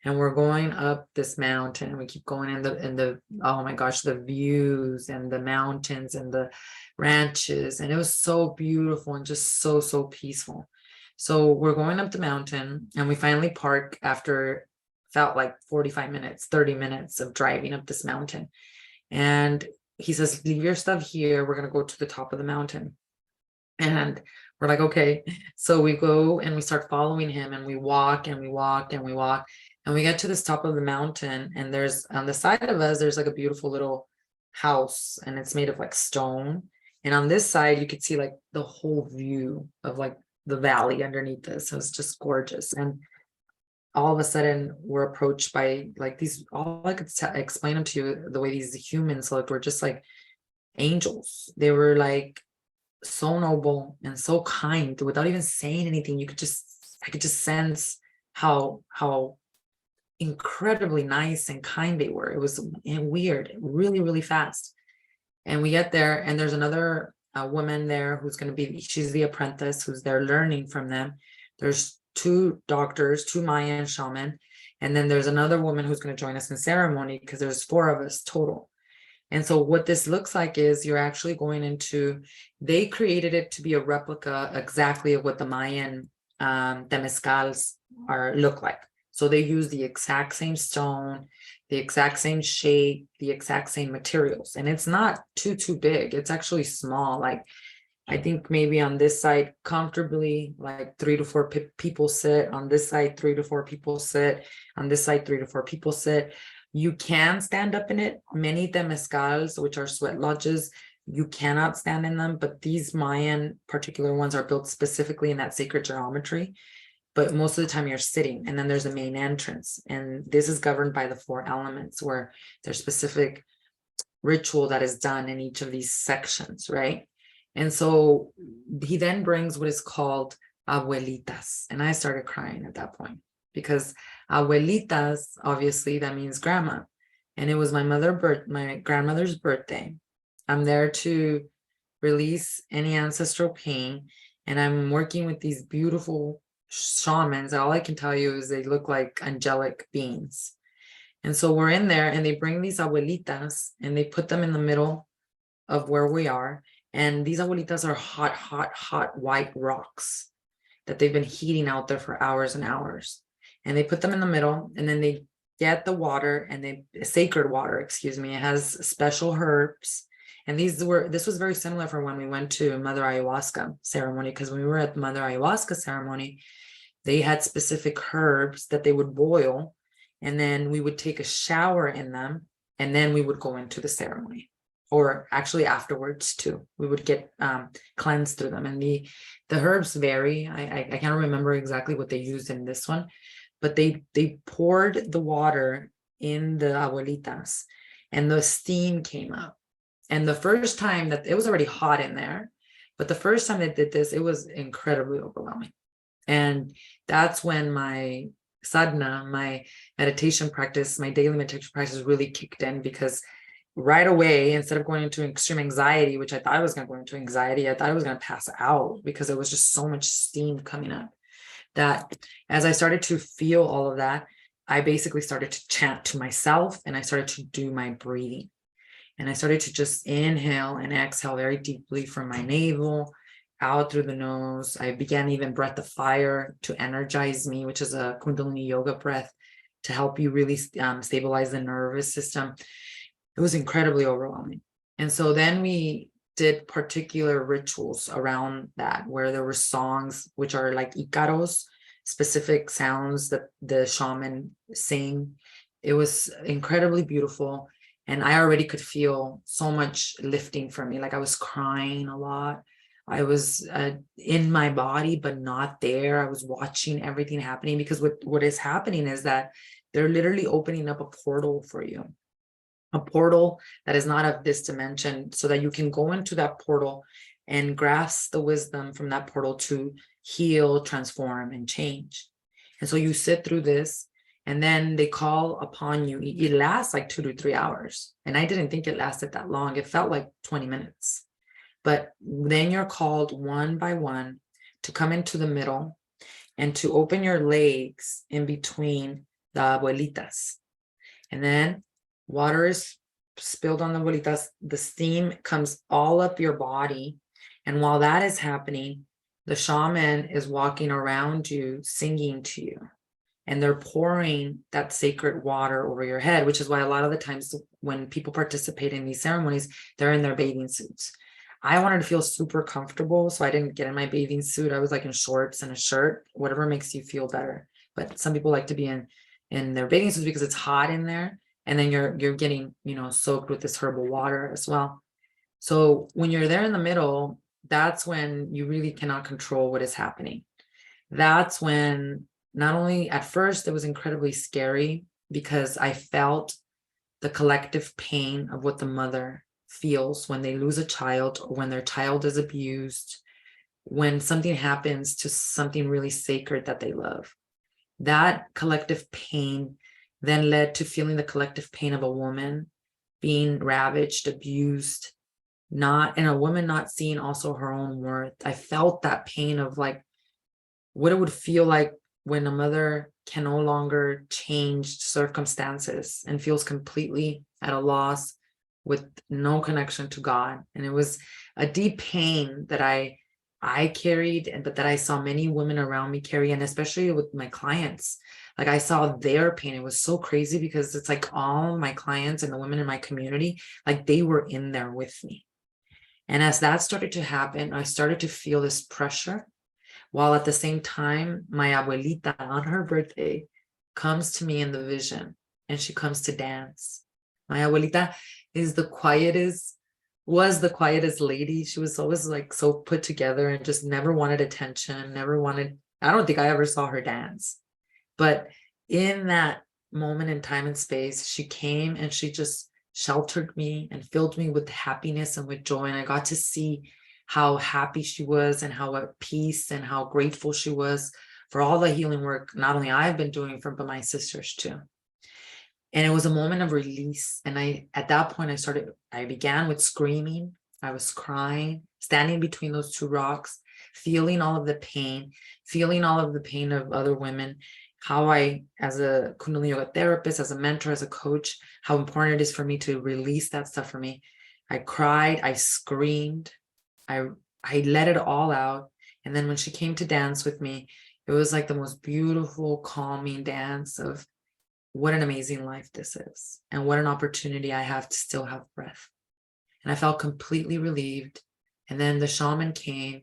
S1: and we're going up this mountain, and we keep going in the oh my gosh, the views and the mountains and the ranches. And it was so beautiful and just so peaceful. So we're going up the mountain, and we finally park after felt like 45 minutes, 30 minutes of driving up this mountain. And he says, leave your stuff here. We're going to go to the top of the mountain. And we're like, okay. So we go and we start following him, and we walk and we walk and we walk. And we get to this top of the mountain, and there's on the side of us, there's like a beautiful little house, and it's made of like stone. And on this side, you could see like the whole view of like the valley underneath us. So it's just gorgeous. And all of a sudden we're approached by like these, all I could explain them to you, the way these humans looked were just like angels. They were like so noble and so kind without even saying anything. I could just sense how incredibly nice and kind they were. It was weird, really fast. And we get there, and there's another woman there who's going to be, she's the apprentice who's there learning from them. There's 2 doctors, 2 Mayan shaman, and then there's another woman who's going to join us in ceremony, because there's 4 of us total. And so what this looks like is you're actually going into, they created it to be a replica exactly of what the Mayan temazcals look like. So they use the exact same stone, the exact same shape, the exact same materials. And it's not too big. It's actually small. Like, I think maybe on this side comfortably, like 3 to 4 people sit. On this side, 3 to 4 people sit. On this side, 3 to 4 people sit. You can stand up in it. Many temazcals, which are sweat lodges, you cannot stand in them. But these Mayan particular ones are built specifically in that sacred geometry. But most of the time you're sitting, and then there's a main entrance. And this is governed by the 4 elements, where there's specific ritual that is done in each of these sections, right? And so he then brings what is called abuelitas. And I started crying at that point, because abuelitas, obviously that means grandma. And it was my grandmother's birthday. I'm there to release any ancestral pain And I'm working with these beautiful shamans. All I can tell you is they look like angelic beings. And so we're in there, and they bring these abuelitas and they put them in the middle of where we are. And these abuelitas are hot, hot, hot white rocks that they've been heating out there for hours and hours. And they put them in the middle, and then they get the water, and sacred water, excuse me. It has special herbs. And this was very similar for when we went to Mother Ayahuasca ceremony, because when we were at Mother Ayahuasca ceremony, they had specific herbs that they would boil, and then we would take a shower in them, and then we would go into the ceremony. Or actually afterwards too, we would get cleansed through them. And the herbs vary. I can't remember exactly what they used in this one, but they poured the water in the abuelitas, and the steam came up. And the first time that it was already hot in there, but the first time they did this, it was incredibly overwhelming. And that's when my sadhana, my meditation practice, my daily meditation practice really kicked in, because right away, instead of going into extreme anxiety, which I thought I was going to go into anxiety, I thought I was going to pass out, because there was just so much steam coming up, that as I started to feel all of that, I basically started to chant to myself, and I started to do my breathing. And I started to just inhale and exhale very deeply from my navel, out through the nose. I began even breath of fire to energize me, which is a Kundalini yoga breath to help you really stabilize the nervous system. It was incredibly overwhelming. And so then we did particular rituals around that, where there were songs, which are like Icaros, specific sounds that the shaman sing. It was incredibly beautiful. And I already could feel so much lifting for me. Like I was crying a lot. I was in my body, but not there. I was watching everything happening, because what is happening is that they're literally opening up a portal for you. A portal that is not of this dimension, so that you can go into that portal and grasp the wisdom from that portal to heal, transform, and change. And so you sit through this, and then they call upon you. It lasts like 2 to 3 hours. And I didn't think it lasted that long. It felt like 20 minutes. But then you're called one by one to come into the middle and to open your legs in between the abuelitas. And then water is spilled on the abuelitas. The steam comes all up your body. And while that is happening, the shaman is walking around you, singing to you. And they're pouring that sacred water over your head, which is why a lot of the times when people participate in these ceremonies, they're in their bathing suits. I wanted to feel super comfortable, so I didn't get in my bathing suit. I was like in shorts and a shirt, whatever makes you feel better. But some people like to be in their bathing suits because it's hot in there. And then you're getting, soaked with this herbal water as well. So when you're there in the middle, that's when you really cannot control what is happening. That's when not only at first it was incredibly scary, because I felt the collective pain of what the mother feels when they lose a child, or when their child is abused, when something happens to something really sacred that they love. That collective pain then led to feeling the collective pain of a woman being ravaged, abused, and a woman not seeing also her own worth. I felt that pain of like what it would feel like when a mother can no longer change circumstances and feels completely at a loss with no connection to God. And it was a deep pain that I carried, but that I saw many women around me carry, and especially with my clients. Like I saw their pain. It was so crazy, because it's like all my clients and the women in my community, like they were in there with me. And as that started to happen, I started to feel this pressure, while at the same time, my abuelita on her birthday comes to me in the vision, and she comes to dance. My abuelita is was the quietest lady. She was always like so put together and just never wanted attention, I don't think I ever saw her dance. But in that moment in time and space, she came and she just sheltered me and filled me with happiness and with joy. And I got to see how happy she was, and how at peace, and how grateful she was for all the healing work, not only I've been doing but my sisters too. And it was a moment of release. And at that point, I began with screaming. I was crying, standing between those two rocks, feeling all of the pain, feeling all of the pain of other women, how I, as a Kundalini yoga therapist, as a mentor, as a coach, how important it is for me to release that stuff for me. I cried, I screamed, I let it all out. And then when she came to dance with me, it was like the most beautiful, calming dance of what an amazing life this is, and what an opportunity I have to still have breath. And I felt completely relieved. And then the shaman came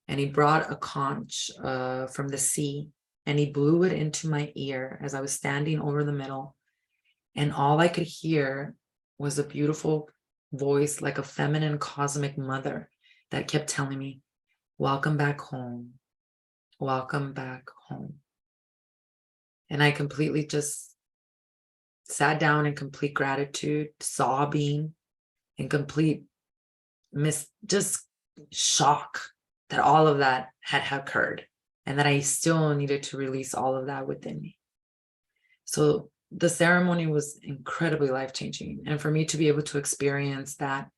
S1: and he brought a conch from the sea, and he blew it into my ear as I was standing over the middle. And all I could hear was a beautiful voice, like a feminine cosmic mother, that kept telling me, welcome back home, welcome back home. And I completely just sat down in complete gratitude, sobbing, in complete just shock that all of that had occurred, and that I still needed to release all of that within me. So the ceremony was incredibly life-changing. And for me to be able to experience that,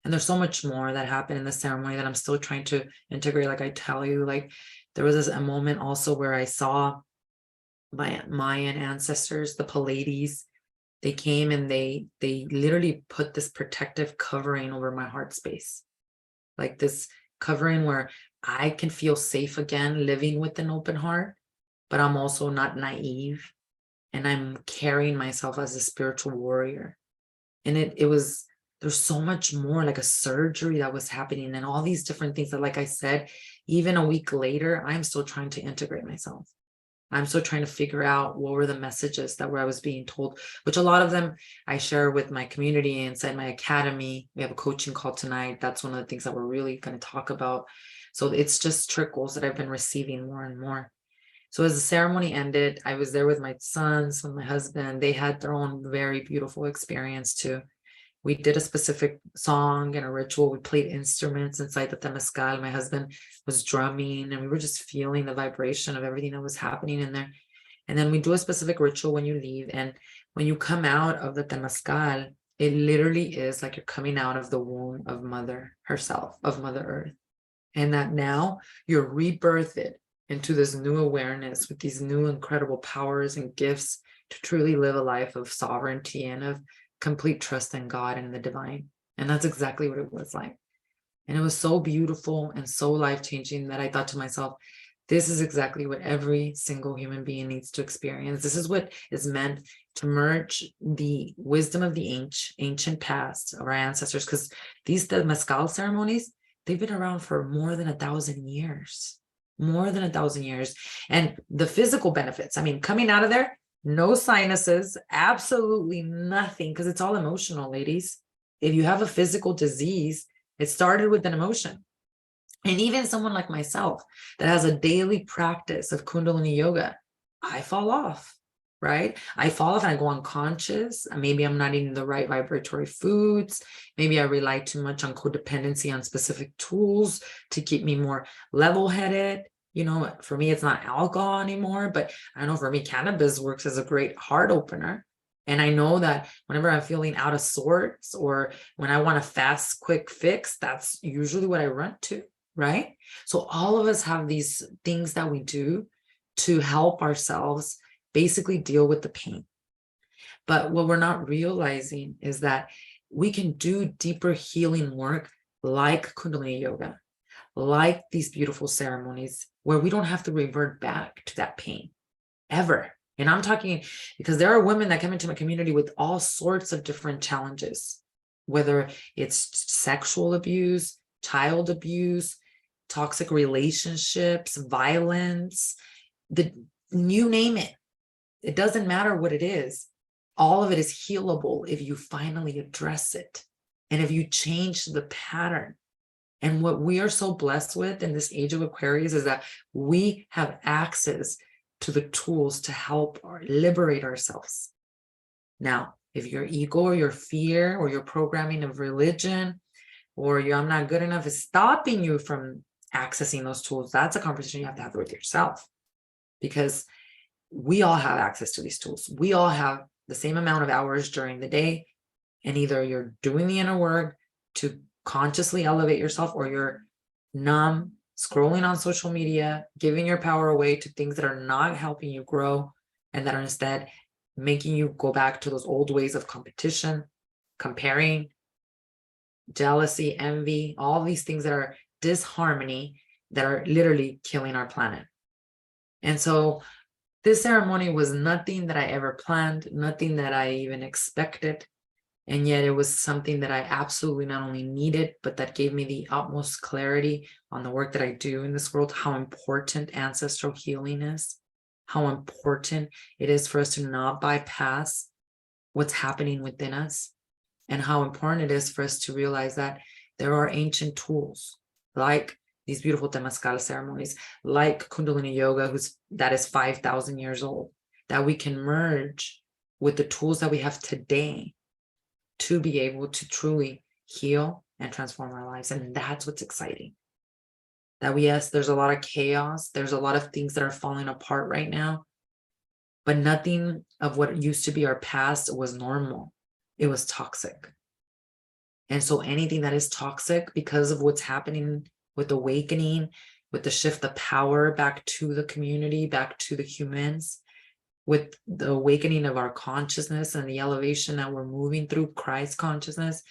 S1: and there's so much more that happened in the ceremony that I'm still trying to integrate. Like I tell you, like there was a moment also where I saw my Mayan ancestors, the Pleiades. They came and they literally put this protective covering over my heart space, like this covering where I can feel safe again, living with an open heart, but I'm also not naive, and I'm carrying myself as a spiritual warrior. And it was, there's so much more, like a surgery that was happening and all these different things that, like I said, even a week later, I'm still trying to integrate myself. I'm still trying to figure out what were the messages that I was being told, which a lot of them I share with my community inside my academy. We have a coaching call tonight. That's one of the things that we're really going to talk about. So it's just trickles that I've been receiving more and more. So as the ceremony ended, I was there with my sons, with my husband. They had their own very beautiful experience too. We did a specific song and a ritual. We played instruments inside the Temazcal. My husband was drumming, and we were just feeling the vibration of everything that was happening in there. And then we do a specific ritual when you leave. And when you come out of the Temazcal, it literally is like you're coming out of the womb of Mother herself, of Mother Earth. And that now you're rebirthed into this new awareness with these new incredible powers and gifts to truly live a life of sovereignty and of complete trust in God and the divine. And that's exactly what it was like. And it was so beautiful and so life-changing that I thought to myself, this is exactly what every single human being needs to experience. This is what is meant to merge the wisdom of the ancient past of our ancestors, because these Temazcal ceremonies, they've been around for more than 1,000 years, more than 1,000 years. And the physical benefits, I mean, coming out of there, no sinuses, absolutely nothing, because it's all emotional, ladies. If you have a physical disease, it started with an emotion. And even someone like myself that has a daily practice of Kundalini yoga, I fall off, right? I fall off and I go unconscious. Maybe I'm not eating the right vibratory foods. Maybe I rely too much on codependency on specific tools to keep me more level-headed. You know, for me, it's not alcohol anymore, but I know for me, cannabis works as a great heart opener. And I know that whenever I'm feeling out of sorts or when I want a fast, quick fix, that's usually what I run to, right? So all of us have these things that we do to help ourselves basically deal with the pain. But what we're not realizing is that we can do deeper healing work like Kundalini yoga, like these beautiful ceremonies, where we don't have to revert back to that pain ever. And I'm talking because there are women that come into my community with all sorts of different challenges, whether it's sexual abuse, child abuse, toxic relationships, violence, you name it. It doesn't matter what it is. All of it is healable if you finally address it and if you change the pattern. And what we are so blessed with in this age of Aquarius is that we have access to the tools to help or liberate ourselves. Now, if your ego or your fear or your programming of religion or your I'm not good enough is stopping you from accessing those tools, that's a conversation you have to have with yourself, because we all have access to these tools. We all have the same amount of hours during the day, and either you're doing the inner work to consciously elevate yourself or you're numb, scrolling on social media, giving your power away to things that are not helping you grow and that are instead making you go back to those old ways of competition, comparing, jealousy, envy, all these things that are disharmony that are literally killing our planet. And so this ceremony was nothing that I ever planned, nothing that I even expected. And yet it was something that I absolutely not only needed, but that gave me the utmost clarity on the work that I do in this world, how important ancestral healing is, how important it is for us to not bypass what's happening within us, and how important it is for us to realize that there are ancient tools like these beautiful Temazcal ceremonies, like Kundalini Yoga, that is 5,000 years old, that we can merge with the tools that we have today to be able to truly heal and transform our lives. And that's what's exciting. That yes, there's a lot of chaos. There's a lot of things that are falling apart right now, but nothing of what used to be our past was normal. It was toxic. And so anything that is toxic because of what's happening with awakening, with the shift of power back to the community, back to the humans, with the awakening of our consciousness and the elevation that we're moving through Christ consciousness,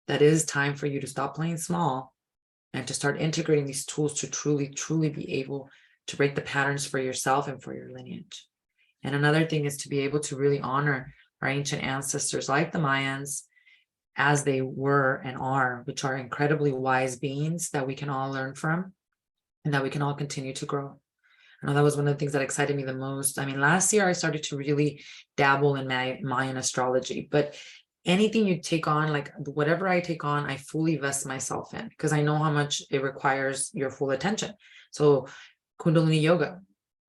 S1: that is time for you to stop playing small and to start integrating these tools to truly, truly be able to break the patterns for yourself and for your lineage. And another thing is to be able to really honor our ancient ancestors like the Mayans, as they were and are, which are incredibly wise beings that we can all learn from and that we can all continue to grow. I know that was one of the things that excited me the most. I mean, last year I started to really dabble in Mayan astrology, but anything you take on, like whatever I take on, I fully vest myself in because I know how much it requires your full attention. So Kundalini Yoga,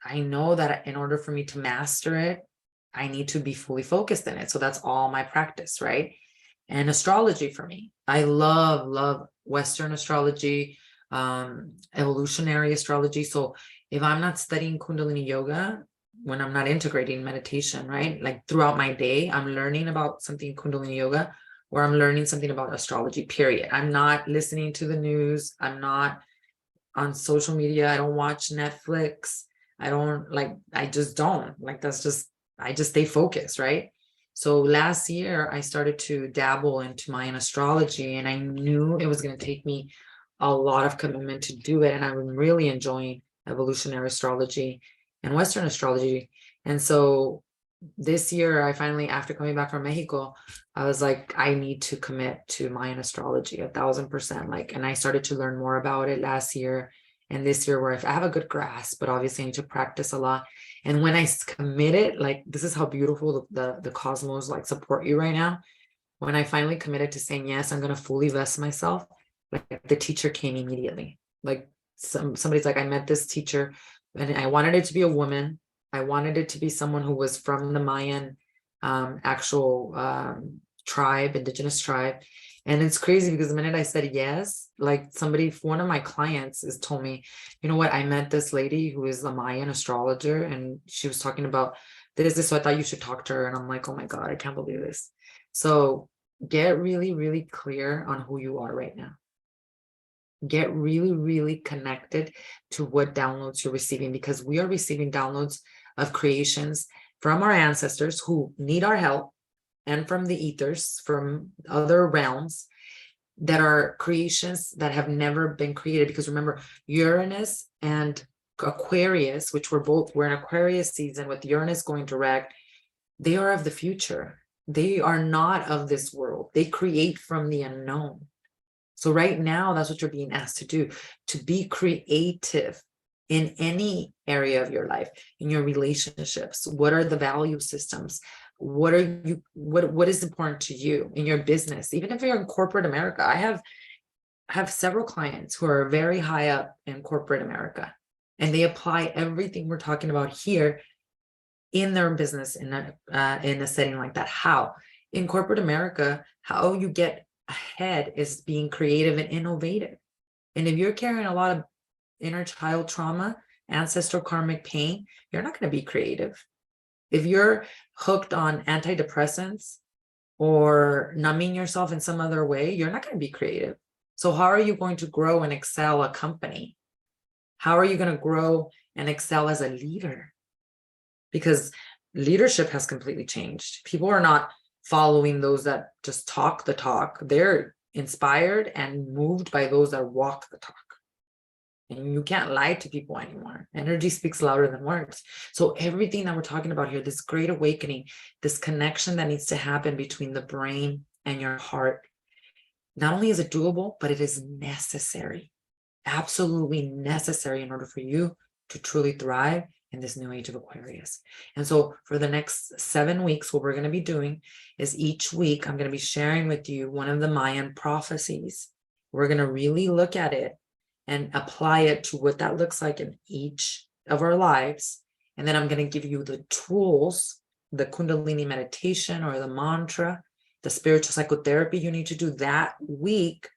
S1: I know that in order for me to master it, I need to be fully focused in it. So that's all my practice, right? And astrology for me, I love Western astrology, evolutionary astrology. So if I'm not studying Kundalini Yoga, when I'm not integrating meditation, right? Like throughout my day, I'm learning about something Kundalini Yoga, or I'm learning something about astrology, period. I'm not listening to the news. I'm not on social media. I don't watch Netflix. I just don't. I just stay focused, right? So last year, I started to dabble into Mayan astrology, and I knew it was going to take me a lot of commitment to do it. And I'm really enjoying evolutionary astrology and Western astrology. And so this year, I finally, after coming back from Mexico, I was like, I need to commit to Mayan astrology 1,000%. And I started to learn more about it last year and this year, where I have a good grasp, but obviously I need to practice a lot. And when I committed, this is how beautiful the cosmos support you right now. When I finally committed to saying, yes, I'm going to fully vest myself, the teacher came immediately. Somebody's like, I met this teacher and I wanted it to be a woman. I wanted it to be someone who was from the Mayan actual tribe, indigenous tribe. And it's crazy because the minute I said yes, one of my clients has told me, you know what, I met this lady who is a Mayan astrologer and she was talking about this, so I thought you should talk to her. And I'm like, oh my God, I can't believe this. So get really, really clear on who you are right now. Get really, really connected to what downloads you're receiving, because we are receiving downloads of creations from our ancestors who need our help, and from the ethers, from other realms, that are creations that have never been created. Because remember, Uranus and Aquarius, which we're in Aquarius season with Uranus going direct, they are of the future. They are not of this world. They create from the unknown. So right now, that's what you're being asked to do, to be creative in any area of your life, in your relationships. What are the value systems? What is important to you in your business? Even if you're in corporate America, I have several clients who are very high up in corporate America, and they apply everything we're talking about here in their business in a setting like that. How? In corporate America, how you get ahead is being creative and innovative. And if you're carrying a lot of inner child trauma, ancestral karmic pain, you're not going to be creative. If you're hooked on antidepressants or numbing yourself in some other way, you're not going to be creative. So how are you going to grow and excel a company How are you going to grow and excel as a leader? Because leadership has completely changed. People are not following those that just talk the talk. They're inspired and moved by those that walk the talk. And you can't lie to people anymore. Energy speaks louder than words. So everything that we're talking about here, this great awakening, this connection that needs to happen between the brain and your heart, not only is it doable, but it is necessary, absolutely necessary in order for you to truly thrive in this new age of Aquarius. And so for the next 7 weeks, what we're going to be doing is each week, I'm going to be sharing with you one of the Mayan prophecies. We're going to really look at it and apply it to what that looks like in each of our lives. And then I'm going to give you the tools, the Kundalini meditation or the mantra, the spiritual psychotherapy you need to do that week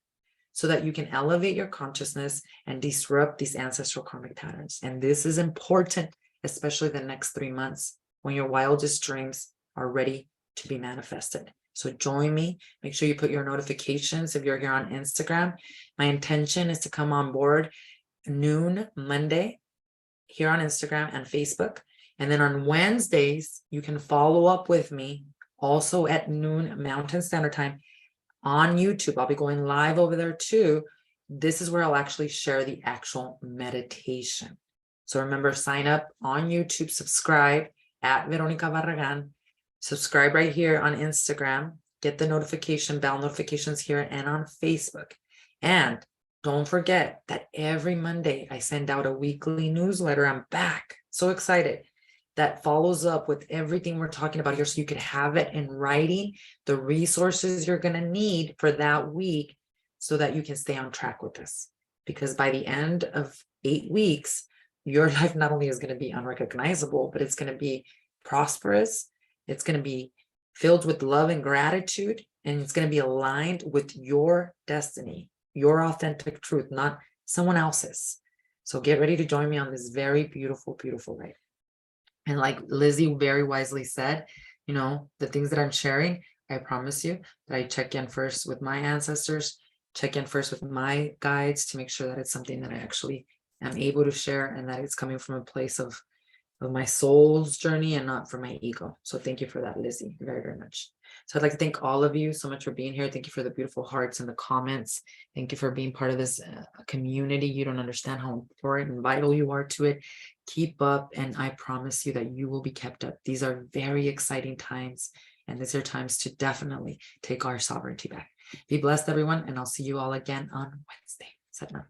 S1: so that you can elevate your consciousness and disrupt these ancestral karmic patterns. And this is important, especially the next 3 months when your wildest dreams are ready to be manifested. So join me. Make sure you put your notifications if you're here on Instagram. My intention is to come on board noon Monday here on Instagram and Facebook. And then on Wednesdays, you can follow up with me also at noon Mountain Standard Time on YouTube. I'll be going live over there too. This is where I'll actually share the actual meditation. So remember, sign up on YouTube, subscribe at Veronica Barragan, subscribe right here on Instagram, get the notification, bell notifications here and on Facebook. And don't forget that every Monday I send out a weekly newsletter. I'm back. So excited. That follows up with everything we're talking about here so you could have it in writing, the resources you're going to need for that week so that you can stay on track with this. Because by the end of 8 weeks, your life not only is going to be unrecognizable, but it's going to be prosperous. It's going to be filled with love and gratitude, and it's going to be aligned with your destiny, your authentic truth, not someone else's. So get ready to join me on this very beautiful, beautiful ride. And like Lizzie very wisely said, you know, the things that I'm sharing, I promise you that I check in first with my ancestors, check in first with my guides to make sure that it's something that I actually am able to share and that it's coming from a place of my soul's journey and not from my ego. So thank you for that, Lizzie, very, very much. So I'd like to thank all of you so much for being here. Thank you for the beautiful hearts and the comments. Thank you for being part of this community. You don't understand how important and vital you are to it. Keep up, and I promise you that you will be kept up. These are very exciting times, and these are times to definitely take our sovereignty back. Be blessed, everyone, and I'll see you all again on Wednesday. Satnam.